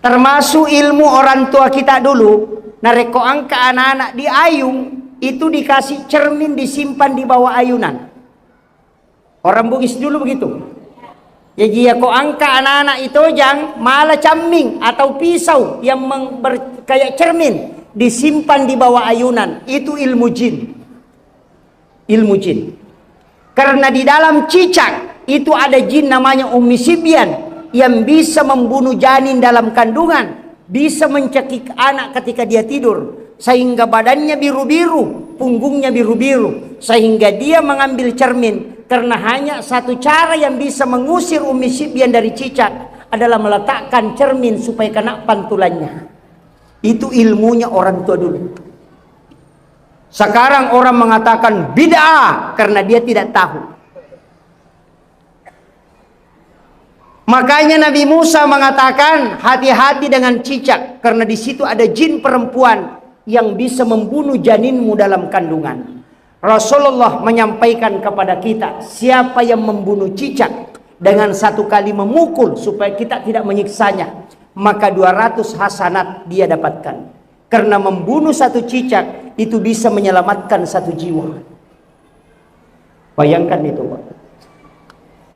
Termasuk ilmu orang tua kita dulu, nareko angka anak-anak di ayung, itu dikasih cermin disimpan di bawah ayunan. Orang Bugis dulu begitu. Jadi ya kok angka anak-anak itu jangan malah caming atau pisau yang kayak cermin disimpan di bawah ayunan. Itu ilmu jin. Ilmu jin. Karena di dalam cicak itu ada jin namanya Ummi Sibyan yang bisa membunuh janin dalam kandungan, bisa mencekik anak ketika dia tidur, sehingga badannya biru-biru, punggungnya biru-biru, sehingga dia mengambil cermin. Karena hanya satu cara yang bisa mengusir Ummi Sibyan dari cicak adalah meletakkan cermin supaya kena pantulannya. Itu ilmunya orang tua dulu. Sekarang orang mengatakan bid'ah karena dia tidak tahu. Makanya Nabi Musa mengatakan hati-hati dengan cicak karena di situ ada jin perempuan yang bisa membunuh janinmu dalam kandungan. Rasulullah menyampaikan kepada kita, siapa yang membunuh cicak dengan satu kali memukul supaya kita tidak menyiksanya, maka 200 hasanat dia dapatkan. Karena membunuh satu cicak itu bisa menyelamatkan satu jiwa. Bayangkan itu, Pak.